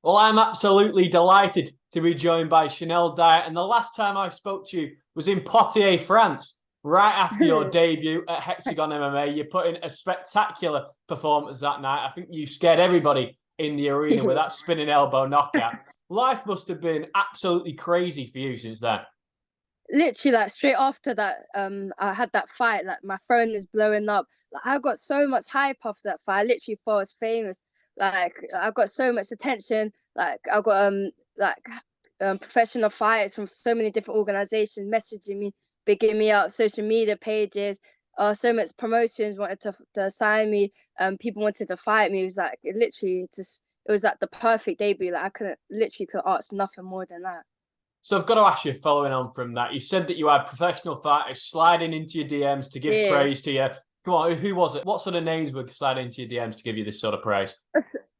Well, I'm absolutely delighted to be joined by Shanelle Dyer. And the last time I spoke to you was in Poitiers, France, right after your debut at Hexagon MMA. You put in a spectacular performance that night. I think you scared everybody in the arena with that spinning elbow knockout. Life must have been absolutely crazy for you since then. Literally, like straight after that, I had that fight. Like my phone is blowing up. Like I got so much hype after that fight. I literally thought I was famous. Like I got so much attention. Like I got professional fighters from so many different organizations messaging me, bigging me up, social media pages. So much promotions wanted to sign me. People wanted to fight me. It was like it was like the perfect debut. Like I could ask nothing more than that. So I've got to ask you, following on from that, you said that you had professional fighters sliding into your DMs to give Yeah. praise to you. Come on, who was it? What sort of names were sliding into your DMs to give you this sort of praise?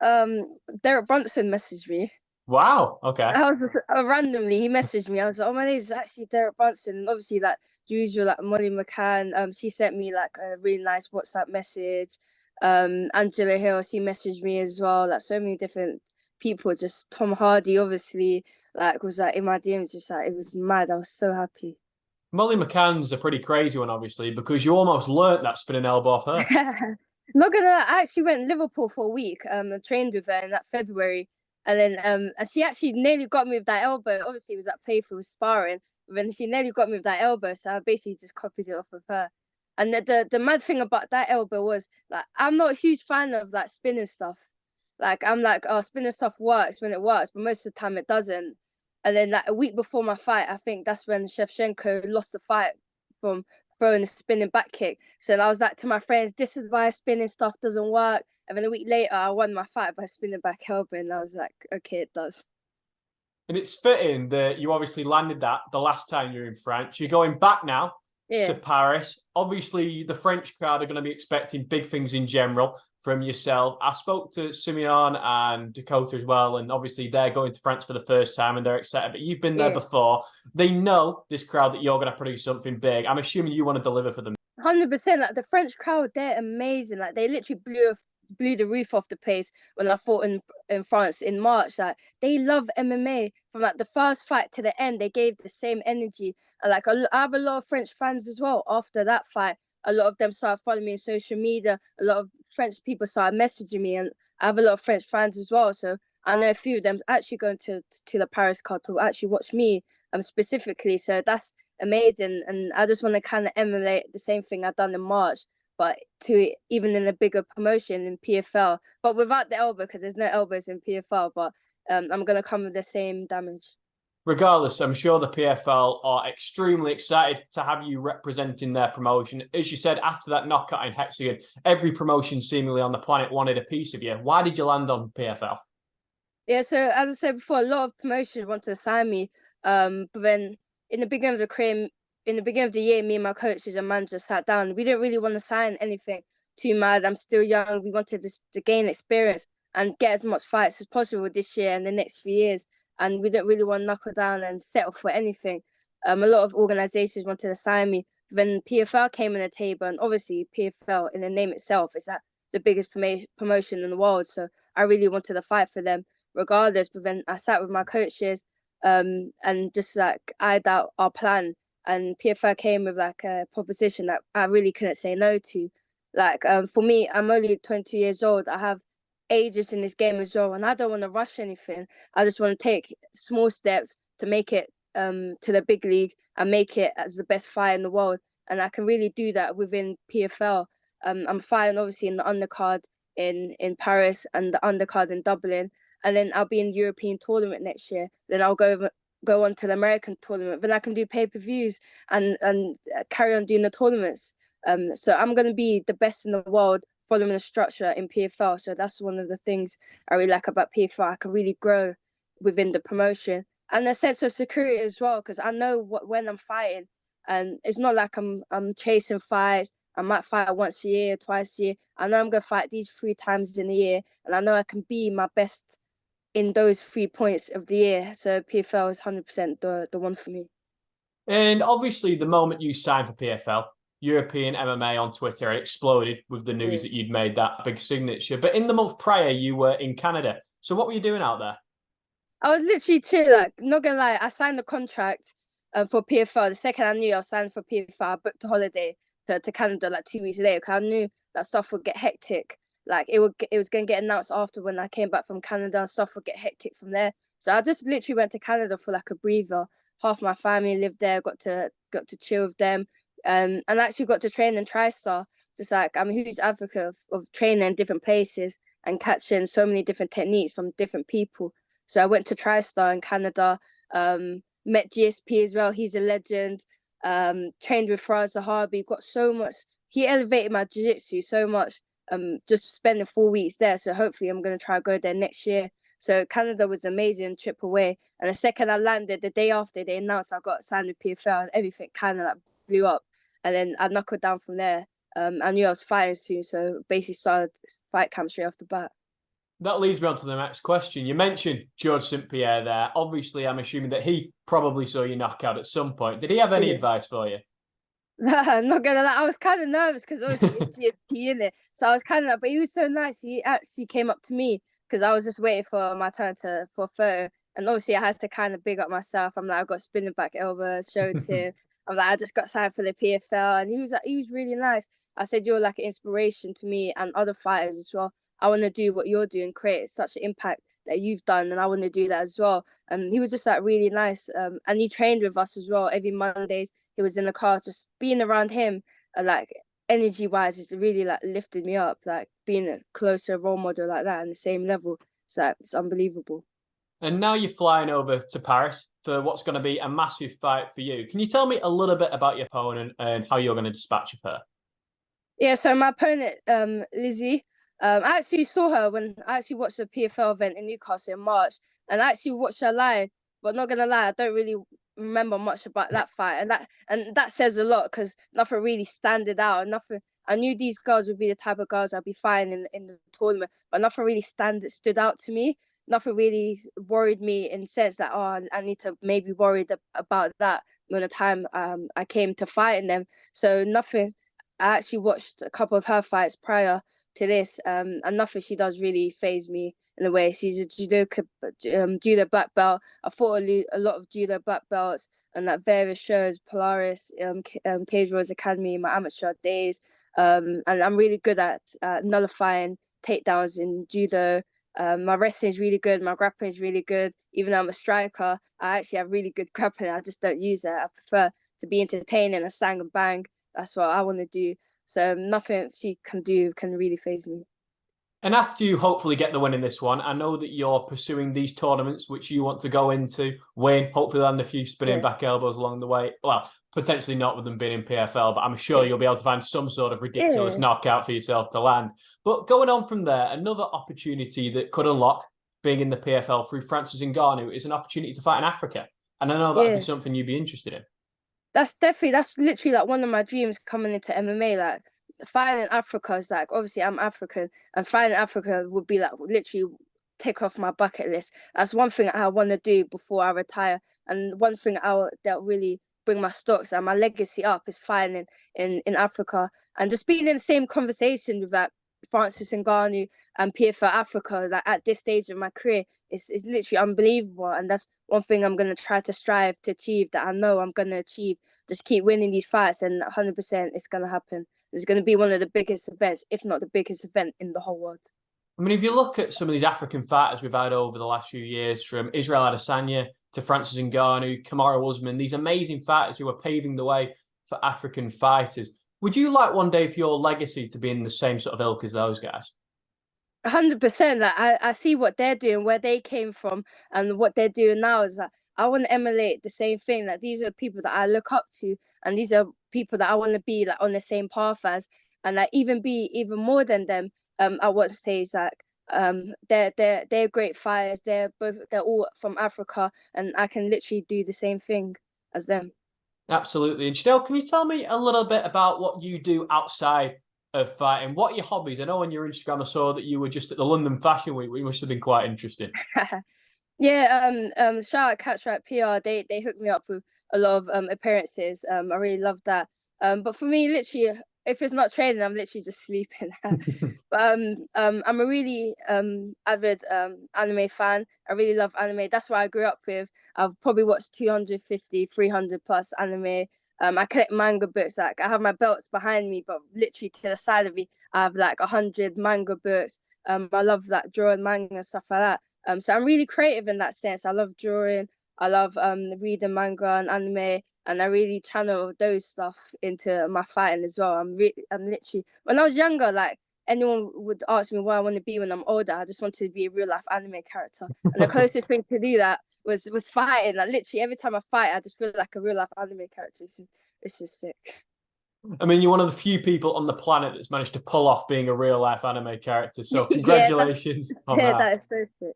Derek Brunson messaged me. Wow. Okay. I was randomly he messaged me. I was like, "Oh, my name is actually Derek Brunson." And obviously, like the usual, like Molly McCann. She sent me like a really nice WhatsApp message. Angela Hill, she messaged me as well. Like so many different people. Just Tom Hardy, obviously, like was like in my DMs. Just like it was mad. I was so happy. Molly McCann's a pretty crazy one, obviously, because you almost learnt that spinning elbow off her. Not gonna lie, I actually went to Liverpool for a week. I trained with her in that February, and then and she actually nearly got me with that elbow. Obviously, it was that playful sparring, but then she nearly got me with that elbow. So I basically just copied it off of her. And the mad thing about that elbow was like I'm not a huge fan of like spinning stuff. Like I'm like, oh, spinning stuff works when it works, but most of the time it doesn't. And then like a week before my fight, I think that's when Shevchenko lost the fight from throwing a spinning back kick. So I was like to my friends, this is why spinning stuff doesn't work. And then a week later, I won my fight by spinning back elbow. And I was like, okay, it does. And it's fitting that you obviously landed that the last time you were in France. You're going back now to Yeah. Paris. Obviously, the French crowd are going to be expecting big things in general from yourself. I spoke to Simeon and Dakota as well, and obviously they're going to France for the first time and they're excited. But you've been there Yeah. before. They know, this crowd, that you're going to produce something big. I'm assuming you want to deliver for them. 100%. Like the French crowd, they're amazing. Like they literally blew the roof off the place when I fought in France in March. Like they love MMA from like the first fight to the end. They gave the same energy. And like I have a lot of French fans as well. After that fight, a lot of them started following me on social media. A lot of French people started messaging me, and I have a lot of French fans as well. So I know a few of them actually going to the Paris card to actually watch me specifically. So that's amazing, and I just want to kind of emulate the same thing I've done in March, but to even in a bigger promotion in PFL, but without the elbow because there's no elbows in PFL. But I'm gonna come with the same damage. Regardless, I'm sure the PFL are extremely excited to have you representing their promotion. As you said, after that knockout in Hexagon, every promotion seemingly on the planet wanted a piece of you. Why did you land on PFL? Yeah, so as I said before, a lot of promotions wanted to sign me. But then in the beginning of the career, in the beginning of the year, me and my coaches and manager sat down. We didn't really want to sign anything too mad. I'm still young. We wanted to gain experience and get as much fights as possible this year and the next few years. And we didn't really want to knuckle down and settle for anything. A lot of organizations wanted to sign me. Then PFL came on the table, and obviously PFL in the name itself is that the biggest promotion in the world. So I really wanted to fight for them regardless. But then I sat with my coaches and just like eyed out our plan. And PFL came with like a proposition that I really couldn't say no to. Like for me, I'm only 22 years old. I have ages in this game as well, and I don't want to rush anything. I just want to take small steps to make it to the big leagues and make it as the best fight in the world. And I can really do that within PFL. I'm fighting obviously in the undercard in Paris and the undercard in Dublin, and then I'll be in the European tournament next year. Then I'll go on to the American tournament. Then I can do pay-per-views and carry on doing the tournaments. So I'm gonna be the best in the world following the structure in PFL. So that's one of the things I really like about PFL. I can really grow within the promotion and a sense of security as well, because I know when I'm fighting, and it's not like I'm chasing fights. I might fight once a year, twice a year. I know I'm gonna fight these 3 times in a year, and I know I can be my best in those 3 points of the year. So PFL is 100% the one for me. And obviously, the moment you signed for PFL, European MMA on Twitter exploded with the news Yeah. that you'd made that big signature. But in the month prior, you were in Canada. So what were you doing out there? I was literally chill. Like, not gonna lie, I signed the contract for PFL. The second I knew I was signing for PFL, I booked a holiday to Canada like 2 weeks later because I knew that stuff would get hectic. Like it was gonna get announced after when I came back from Canada, and stuff would get hectic from there. So I just literally went to Canada for like a breather. Half my family lived there. Got to chill with them, and actually got to train in TriStar. Just like I'm a huge advocate of training in different places and catching so many different techniques from different people. So I went to TriStar in Canada, met GSP as well. He's a legend. Trained with Faraz Zahabi. Got so much. He elevated my jiu-jitsu so much. Just spending 4 weeks there. So hopefully I'm gonna try to go there next year. So Canada was an amazing trip away. And the second I landed, the day after they announced I got signed with PFL and everything kind of like blew up. And then I knuckled down from there. I knew I was fighting soon, so basically started fight camp straight off the bat. That leads me on to the next question. You mentioned George St. Pierre there. Obviously, I'm assuming that he probably saw you knock out at some point. Did he have any Yeah. advice for you? I'm not gonna lie, I was kind of nervous because obviously it's GFP in it. So I was kind of, but he was so nice. He actually came up to me because I was just waiting for my turn for a photo, and obviously I had to kind of big up myself. I'm like, I've got spinning back elbow, showed him. I'm like, I just got signed for the PFL, and he was really nice. I said you're like an inspiration to me and other fighters as well. I want to do what you're doing, create such an impact that you've done, and I want to do that as well. And he was just like really nice. And he trained with us as well every Mondays. He was in the car, just being around him, like energy wise, just really like lifted me up. Like being a closer role model like that on the same level, it's unbelievable. And now you're flying over to Paris for what's going to be a massive fight for you. Can you tell me a little bit about your opponent and how you're going to dispatch of her? Yeah, so my opponent, Lizzie, I actually saw her when I actually watched the PFL event in Newcastle in March, and I actually watched her live. But not gonna lie, I don't really remember much about that fight, and that says a lot because nothing really standed out. Nothing. I knew these girls would be the type of girls I'd be fighting in the tournament, but nothing really stood out to me. Nothing really worried me in the sense that I need to maybe worry about that when the time I came to fighting them. So nothing. I actually watched a couple of her fights prior to this, and nothing she does really faze me in a way. She's a judo black belt. I fought a lot of judo black belts and at various shows, Polaris, Cage Rose Academy, my amateur days. And I'm really good at nullifying takedowns in judo. My wrestling is really good. My grappling is really good. Even though I'm a striker, I actually have really good grappling. I just don't use it. I prefer to be entertaining and stand and bang. That's what I want to do. So nothing she can do can really faze me. And after you hopefully get the win in this one, I know that you're pursuing these tournaments which you want to go into, win, hopefully land a few spinning back elbows along the way. Well, potentially not with them being in PFL, but I'm sure you'll be able to find some sort of ridiculous knockout for yourself to land. But going on from there, another opportunity that could unlock being in the PFL through Francis Ngannou is an opportunity to fight in Africa. And I know that'd be something you'd be interested in. That's literally like one of my dreams coming into MMA. Like fighting in Africa is like obviously I'm African, and fighting in Africa would be like literally take off my bucket list. That's one thing I want to do before I retire, and one thing that really bring my stocks and my legacy up is fighting in Africa and just being in the same conversation with like Francis Ngannou and PFL Africa. Like at this stage of my career, is literally unbelievable, and that's one thing I'm gonna try to strive to achieve. That I know I'm gonna achieve. Just keep winning these fights, and 100% it's gonna happen. It's gonna be one of the biggest events, if not the biggest event in the whole world. I mean, if you look at some of these African fighters we've had over the last few years, from Israel Adesanya to Francis Ngannou, Kamaru Usman, these amazing fighters who are paving the way for African fighters. Would you like one day for your legacy to be in the same sort of ilk as those guys? 100%. Like I see what they're doing, where they came from, and what they're doing now is like I want to emulate the same thing. Like these are people that I look up to, and these are people that I want to be like on the same path as, and like even be even more than them. At what stage like they're great fighters. They're all from Africa, and I can literally do the same thing as them. Absolutely. And Shanelle, can you tell me a little bit about what you do outside of fighting? What are your hobbies? I know on your Instagram I saw that you were just at the London Fashion Week, which must have been quite interesting. Yeah, shout out Catch Right PR. They hooked me up with a lot of appearances. I really love that. But for me, literally if it's not training, I'm literally just sleeping. But I'm a really avid anime fan. I really love anime. That's what I grew up with. I've probably watched 250, 300 plus anime. I collect manga books. Like I have my belts behind me, but literally to the side of me, I have like 100 manga books. I love that drawing manga and stuff like that. So I'm really creative in that sense. I love drawing. I love reading manga and anime, and I really channel those stuff into my fighting as well. I'm literally, when I was younger, like anyone would ask me what I want to be when I'm older, I just wanted to be a real life anime character. And the closest thing to do that was fighting. Like literally every time I fight, I just feel like a real life anime character. It's just sick. I mean, you're one of the few people on the planet that's managed to pull off being a real life anime character. So Yeah, congratulations on that. that is so sick.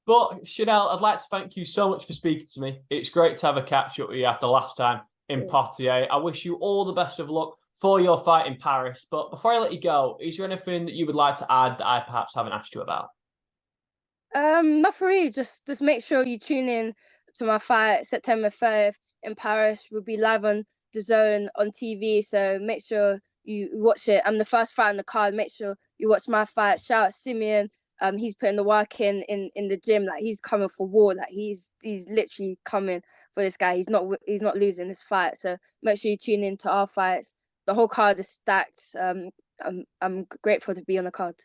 But Shanelle, I'd like to thank you so much for speaking to me. It's great to have a catch up with you after last time in Poitiers. I wish you all the best of luck for your fight in Paris. But before I let you go, is there anything that you would like to add that I perhaps haven't asked you about? Nothing really. Just make sure you tune in to my fight September 3rd in Paris. We'll be live on the Zone on TV. So make sure you watch it. I'm the first fight on the card. Make sure you watch my fight. Shout out Simeon. He's putting the work in the gym. Like he's coming for war. Like he's literally coming for this guy. He's not losing this fight. So make sure you tune in to our fights. The whole card is stacked. I'm grateful to be on the card.